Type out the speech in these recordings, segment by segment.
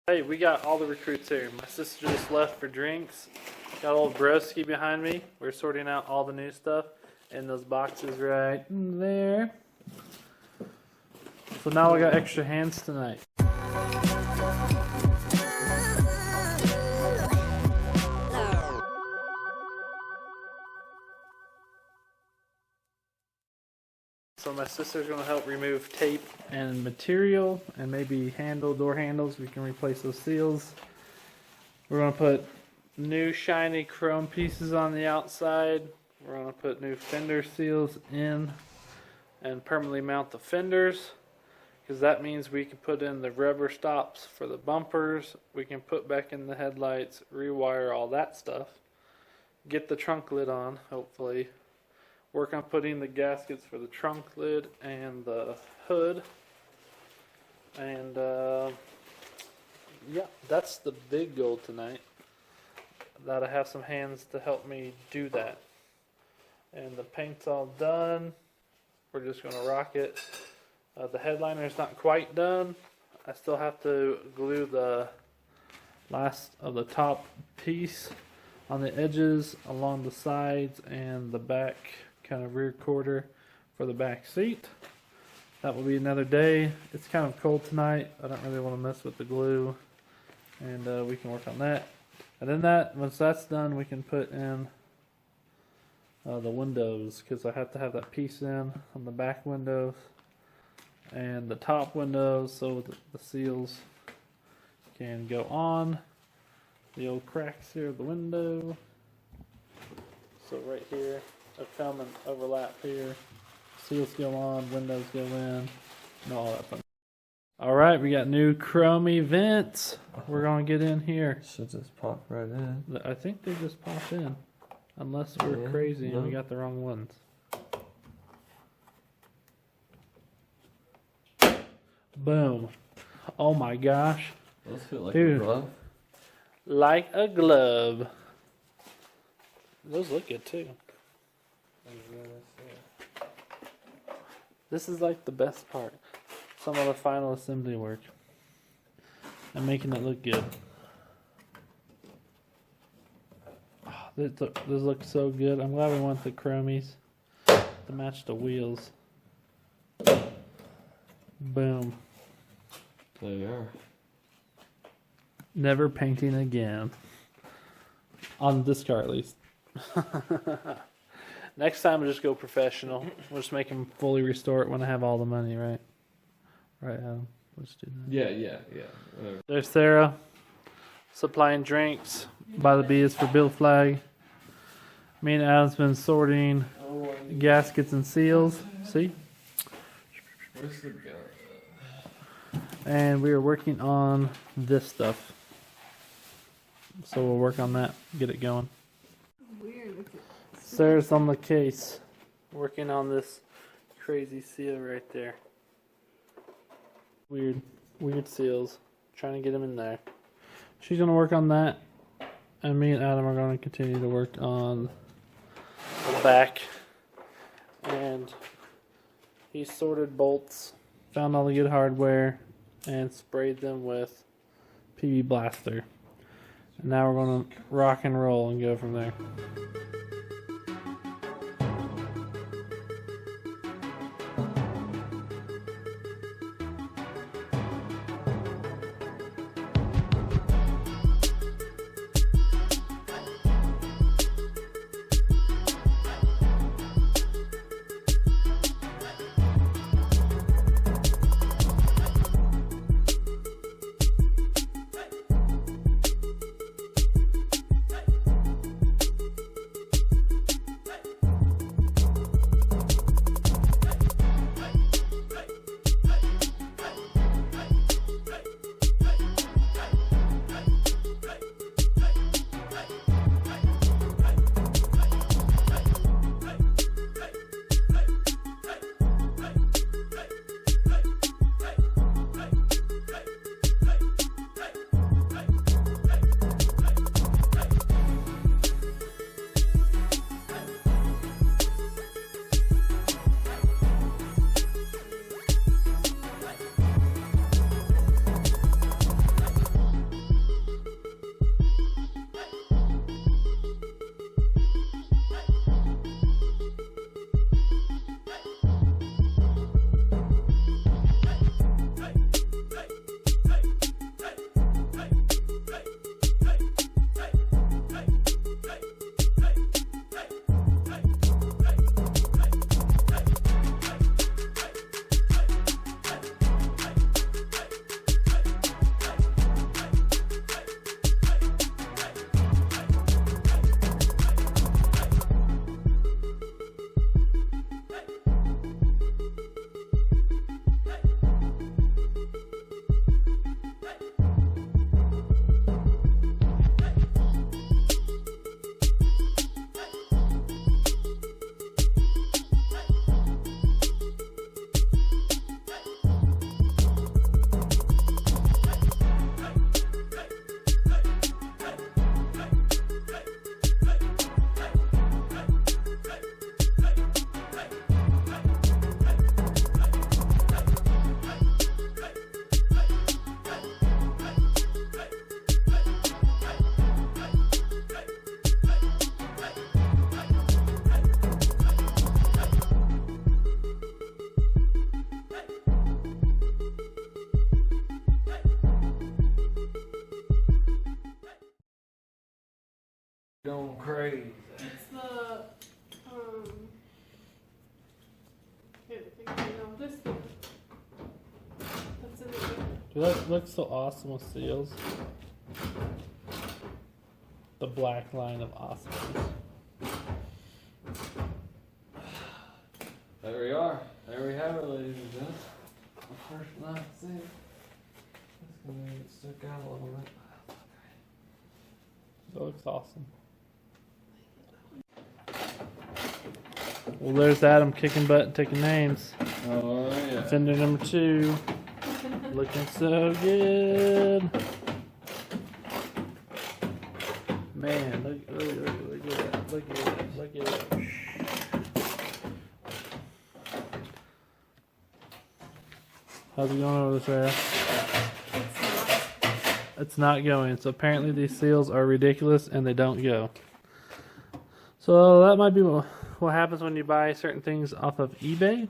Hey, we got all the recruits here. My sister just left for drinks. Got old broski behind me. We're sorting out all the new stuff in those boxes right there. So now we got extra hands tonight. So my sister's going to help remove tape and material and maybe door handles. We can replace those seals. We're going to put new shiny chrome pieces on the outside. We're going to put new fender seals in and permanently mount the fenders, because that means we can put in the rubber stops for the bumpers. We can put back in the headlights, rewire all that stuff, get the trunk lid on, hopefully. Work on putting the gaskets for the trunk lid and the hood. And yeah, that's the big goal tonight. That I have some hands to help me do that. And the paint's all done. We're just going to rock it. The headliner is not quite done. I still have to glue the last of the top piece on the edges, along the sides, and the back kind of rear quarter for the back seat. That will be another day. It's kind of cold tonight. I don't really want to mess with the glue, and we can work on that. And then once that's done, we can put in the windows, because I have to have that piece in on the back windows and the top windows, so the seals can go on. The old cracks here of the window. So right here, they'll come and overlap here. Seals go on, windows go in, and all that fun. Alright, we got new chromey vents. We're going to get in here. Should just pop right in. I think they just pop in. Unless we're crazy and we got the wrong ones. Boom. Oh my gosh. Those feel like Dude, a glove. Like a glove. Those look good too. This is like the best part. Some of the final assembly work. And making it look good. Those look so good. I'm glad we went the chromies to match the wheels. Boom. There you are. Never painting again. On this car at least. Next time we'll just go professional. We'll just make them fully restore it when I have all the money, right? Right, Adam? Let's do that. Yeah. Whatever. There's Sarah. Supplying drinks. By the B is for Bill Flag. Me and Adam's been sorting gaskets and seals. See? Where's the gun? And we are working on this stuff. So we'll work on that. Get it going. Weird. Sarah's on the case. Working on this crazy seal right there. Weird seals. Trying to get them in there. She's going to work on that. And me and Adam are going to continue to work on the back. And he sorted bolts, found all the good hardware, and sprayed them with PB Blaster. And now we're going to rock and roll and go from there. Going crazy. It's the, can't think of it now. This thing. That's in there. Dude, that looks so awesome with seals. The black line of awesome. There we are. There we have it, ladies and gentlemen. The first night see. It's gonna get stuck out a little bit. That looks awesome. Well, there's Adam kicking butt and taking names. Oh yeah. Fender number 2. Looking so good. Man, look at that. Look at that. How's it going over there? It's not going. So apparently these seals are ridiculous and they don't go. So that might be what happens when you buy certain things off of eBay.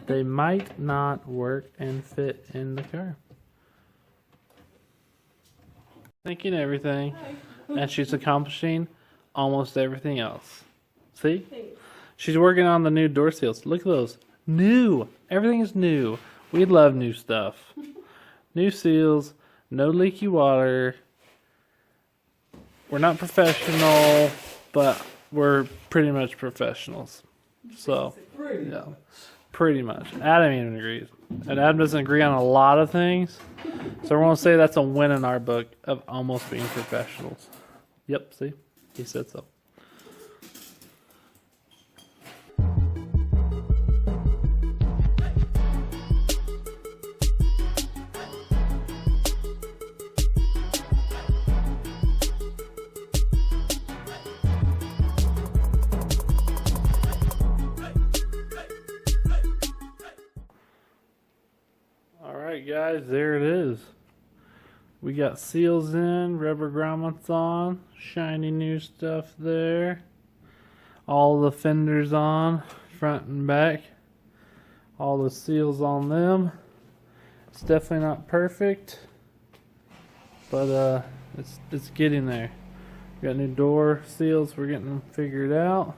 They might not work and fit in the car. Thinking everything, Hi. and she's accomplishing almost everything else. See? Thanks. She's working on the new door seals. Look at those. New. Everything is new. We love new stuff. New seals, no leaky water. We're not professional, but we're pretty much professionals. So, yeah, pretty much. Adam even agrees. And Adam doesn't agree on a lot of things. So we're going to say that's a win in our book of almost being professionals. Yep, see? He said so. Alright guys, there it is. We got seals in, rubber grommets on, shiny new stuff there. All the fenders on, front and back. All the seals on them. It's definitely not perfect, but it's getting there. We got new door seals, we're getting them figured out.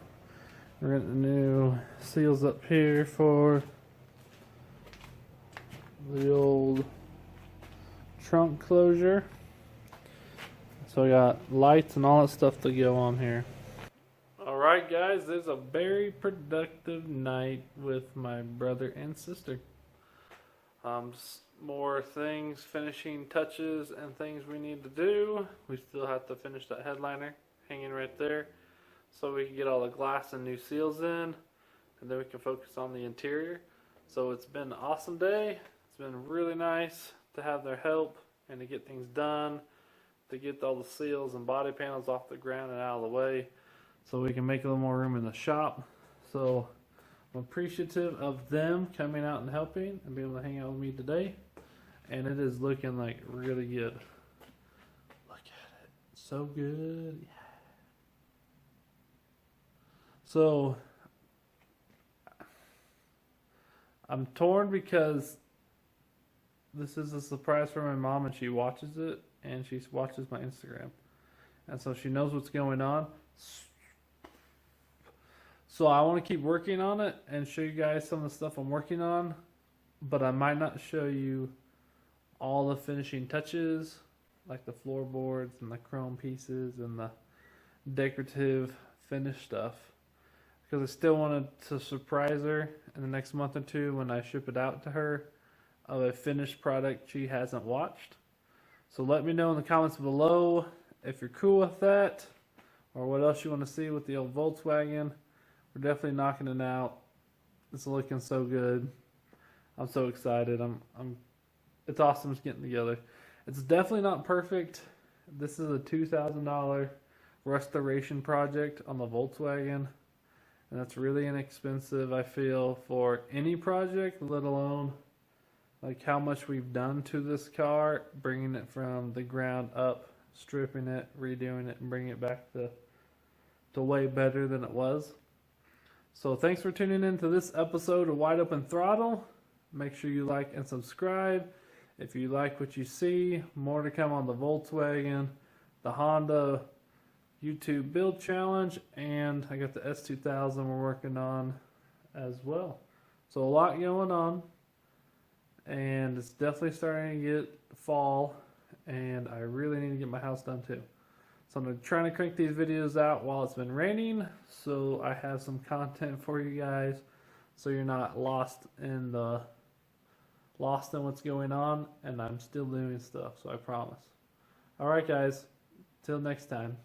We're getting the new seals up here for the old trunk closure. So I got lights and all that stuff to go on here. Alright guys, there's a very productive night with my brother and sister. Just more things, finishing touches and things we need to do. We still have to finish that headliner hanging right there so we can get all the glass and new seals in, and then we can focus on the interior. So it's been an awesome day. It's been really nice to have their help and to get things done, to get all the seals and body panels off the ground and out of the way so we can make a little more room in the shop. So I'm appreciative of them coming out and helping and being able to hang out with me today. And it is looking like really good. Look at it. So good. Yeah. So I'm torn because this is a surprise for my mom and she watches it and she watches my Instagram. And so she knows what's going on. So I want to keep working on it and show you guys some of the stuff I'm working on. But I might not show you all the finishing touches, like the floorboards and the chrome pieces and the decorative finish stuff. Because I still wanted to surprise her in the next month or two when I ship it out to her of a finished product she hasn't watched. So let me know in the comments below if you're cool with that or what else you want to see with the old Volkswagen. We're definitely knocking it out. It's looking so good. I'm so excited. It's awesome it's getting together. It's definitely not perfect. This is a $2,000 restoration project on the Volkswagen. And that's really inexpensive, I feel, for any project, let alone like how much we've done to this car, bringing it from the ground up, stripping it, redoing it, and bringing it back to way better than it was. So thanks for tuning in to this episode of Wide Open Throttle. Make sure you like and subscribe. If you like what you see, more to come on the Volkswagen, the Honda, YouTube build challenge, and I got the S2000 we're working on as well. So a lot going on, and it's definitely starting to get fall, and I really need to get my house done too. So I'm trying to crank these videos out while it's been raining, so I have some content for you guys, so you're not lost in what's going on, and I'm still doing stuff, so I promise. Alright guys, till next time.